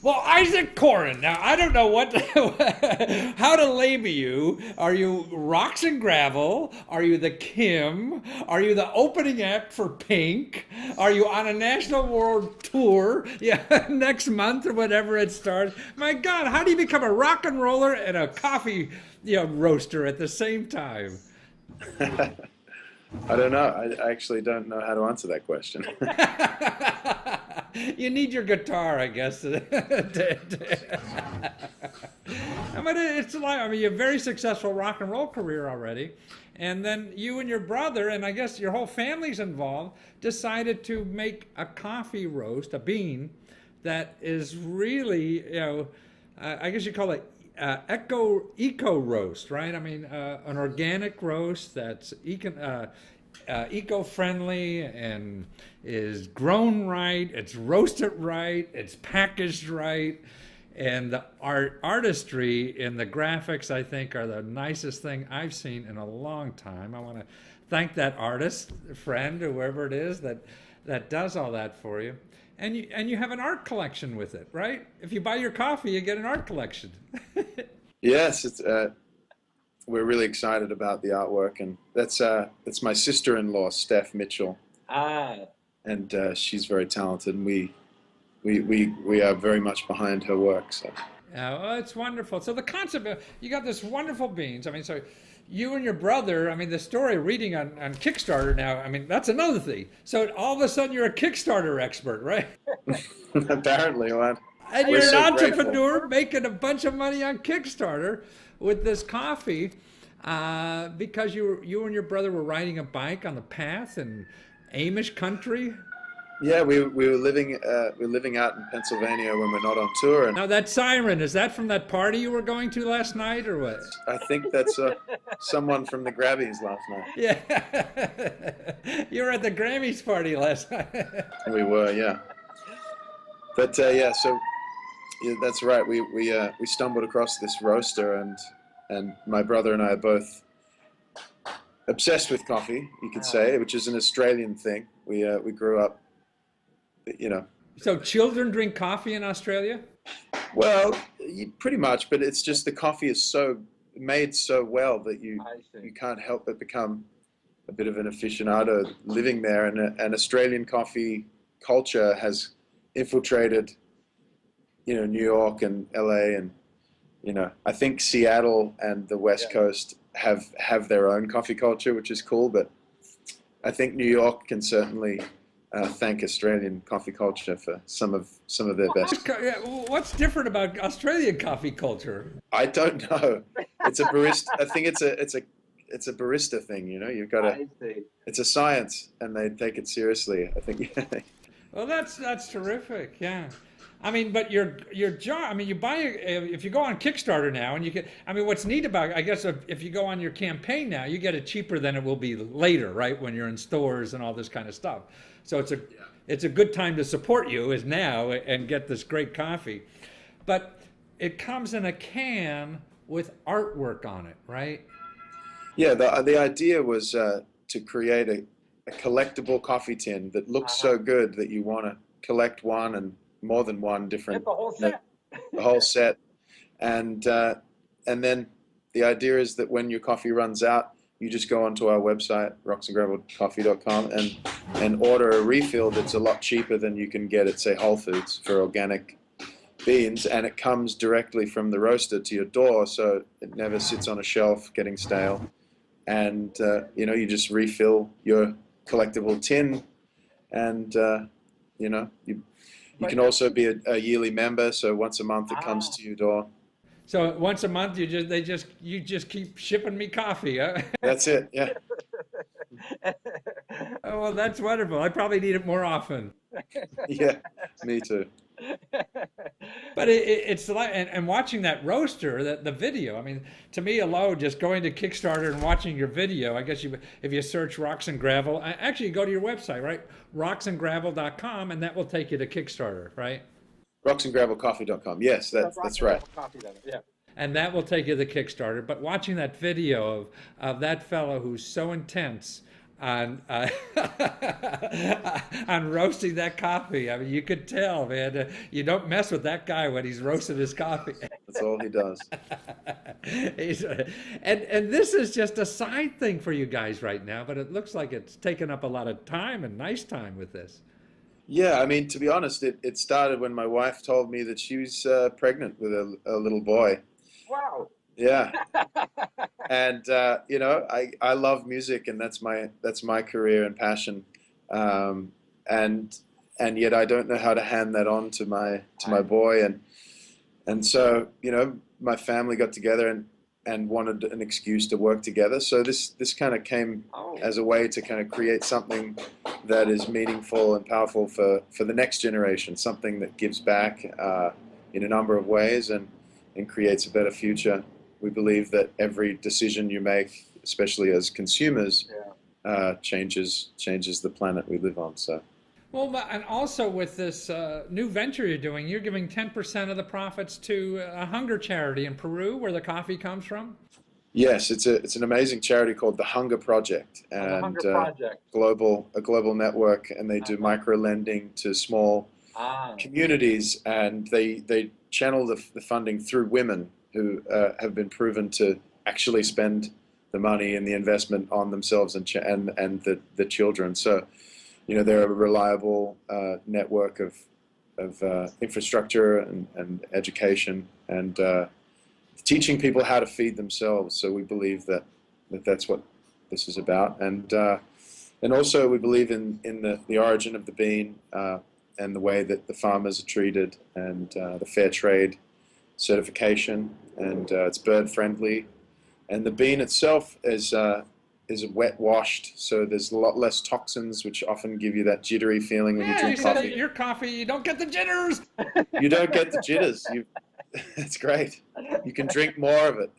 Well, Isaac Corin. Now, I don't know how to label you. Are you Rocks and Gravel? Are you the Kim? Are you the opening act for Pink? Are you on a national world tour? Yeah, next month or whatever it starts. My God, how do you become a rock and roller and a coffee, roaster at the same time? I don't know. I actually don't know how to answer that question. You need your guitar, I guess. I mean, it's like, I mean, you have a very successful rock and roll career already. And then you and your brother, and I guess your whole family's involved, decided to make a coffee roast, a bean, that is really, I guess you call it eco roast, right? I mean, an organic roast that's eco-friendly and is grown right, it's roasted right, it's packaged right, and the artistry in the graphics, I think, are the nicest thing I've seen in a long time. I want to thank that artist friend, whoever it is that does all that for you. And you have an art collection with it, right? If you buy your coffee, you get an art collection. Yes, we're really excited about the artwork, and that's my sister-in-law, Steph Mitchell, Ah, and she's very talented, and we are very much behind her work. So yeah, well, it's wonderful. So the concept of, you got this wonderful beans. I mean, so you and your brother, I mean, the story reading on Kickstarter now, I mean, that's another thing. So all of a sudden you're a Kickstarter expert, right? apparently, well, And we're you're an so grateful. entrepreneur making a bunch of money on Kickstarter with this coffee because you and your brother were riding a bike on the path in Amish country. Yeah, we were living out in Pennsylvania when we're not on tour, and Now that siren, is that from that party you were going to last night or what? I think that's someone from the Grabbies last night. Yeah. You were at the Grammys party last night. We were, yeah. But yeah, so yeah, that's right. We stumbled across this roaster, and my brother and I are both obsessed with coffee, you could say, which is an Australian thing. We grew up, you know, So children drink coffee in Australia? well, pretty much, but it's just the coffee is so made so well that I see. you can't help but become a bit of an aficionado living there, and Australian coffee culture has infiltrated, New York and LA, and I think Seattle and the West Coast have their own coffee culture, which is cool, but I think New York can certainly thank Australian coffee culture for some of their best. What's different about Australian coffee culture? I don't know. It's a barista. I think it's a barista thing. You've got to. I see. It's a science, and they take it seriously. I think. Well, that's terrific. Yeah. I mean, but your job. I mean, you buy if you go on Kickstarter now, and you get. I mean, what's neat about, I guess, if you go on your campaign now, you get it cheaper than it will be later, right? When you're in stores and all this kind of stuff. So it's a good time to support you is now and get this great coffee, but it comes in a can with artwork on it, right? Yeah. The idea was to create a collectible coffee tin that looks so good that you want to collect one and more than one different. Get the whole set. The whole set, and then the idea is that when your coffee runs out, you just go onto our website, rocksandgravelcoffee.com, and order a refill that's a lot cheaper than you can get at, say, Whole Foods for organic beans, and it comes directly from the roaster to your door, so it never sits on a shelf getting stale, and you just refill your collectible tin, and you can also be a yearly member, so once a month it comes to your door. So once a month, you just keep shipping me coffee, huh? That's it, yeah. Oh, well, that's wonderful. I probably need it more often. Yeah, me too. But it's like, and watching that roaster, the video. I mean, to me alone, just going to Kickstarter and watching your video. I guess if you search Rocks and Gravel, actually you go to your website, right? rocksandgravel.com, and that will take you to Kickstarter, right? rocksandgravelcoffee.com. Yes, that's right. Yeah. And that will take you to Kickstarter. But watching that video of that fellow who's so intense on on roasting that coffee. I mean, you could tell, man. You don't mess with that guy when he's roasting his coffee. That's all he does. He's, and this is just a side thing for you guys right now, but it looks like it's taken up a lot of time and nice time with this. Yeah, I mean, to be honest, it started when my wife told me that she was pregnant with a little boy. Wow. Yeah, and I love music, and that's my career and passion, um, and and yet I don't know how to hand that on to my boy, and so my family got together and wanted an excuse to work together. So this kind of came Oh. as a way to kind of create something that is meaningful and powerful for the next generation, something that gives back in a number of ways and creates a better future. We believe that every decision you make, especially as consumers, changes the planet we live on. So. Well, and also with this new venture you're doing, you're giving 10% of the profits to a hunger charity in Peru, where the coffee comes from. Yes, it's an amazing charity called the Hunger Project, The and Hunger Project. a global network, and they do micro lending to small Ah. communities, and they channel the funding through women who have been proven to actually spend the money and the investment on themselves and the children. So, they're a reliable network of infrastructure and education and teaching people how to feed themselves. So we believe that's what this is about, and also we believe in the origin of the bean and the way that the farmers are treated, and the fair trade certification, and it's bird friendly, and the bean itself is wet washed, so there's a lot less toxins, which often give you that jittery feeling when you Yeah, you drink said coffee. that your coffee, you don't get the jitters. You don't get the jitters. It's great. You can drink more of it.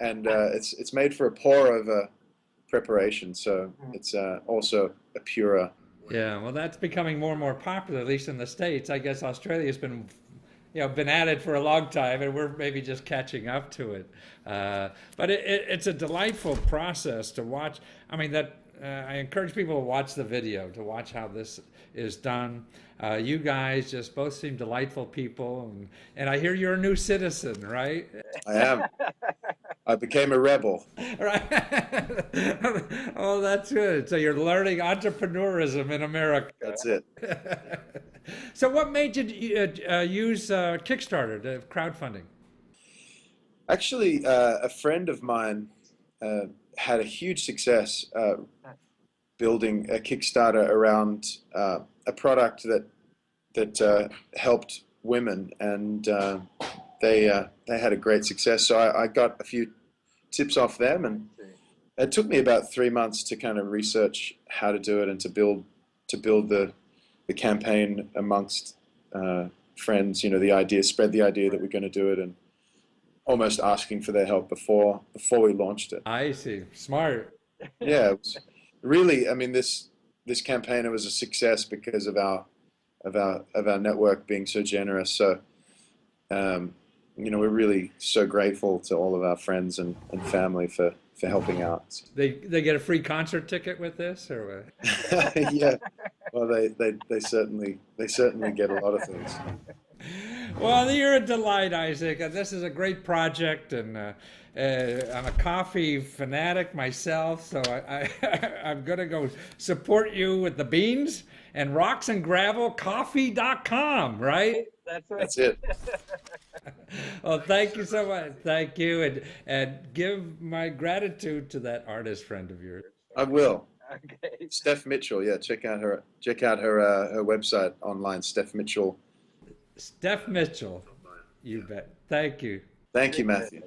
It's made for a pour over preparation, so it's also a purer. Yeah, well, that's becoming more and more popular, at least in the States. I guess Australia's been at it for a long time, and we're maybe just catching up to it. But it's a delightful process to watch. I mean, I encourage people to watch the video, to watch how this is done. You guys just both seem delightful people, and I hear you're a new citizen, right? I am. I became a rebel. Right. Oh, that's good. So you're learning entrepreneurism in America. That's it. So what made you use Kickstarter to crowdfunding? Actually, a friend of mine had a huge success building a Kickstarter around a product that helped women, and they had a great success. So I got a few tips off them, and it took me about 3 months to kind of research how to do it and to build the campaign amongst friends. Spread the idea that we're going to do it, and almost asking for their help before we launched it. I see. Smart. Yeah, it was really. I mean, this campaign, it was a success because of our network being so generous. So, we're really so grateful to all of our friends and family for helping out. They get a free concert ticket with this, or what? Yeah, well, they certainly get a lot of things. Well, you're a delight, Isaac. This is a great project, and I'm a coffee fanatic myself, so I'm going to go support you with the beans and rocksandgravelcoffee.com, right? That's right. That's it. Well, thank you so much. Thank you, and give my gratitude to that artist friend of yours. I will. Okay. Steph Mitchell. Yeah, check out her her website online. Steph Mitchell. Steph Mitchell. You bet. Thank you. Thank you, Matthew.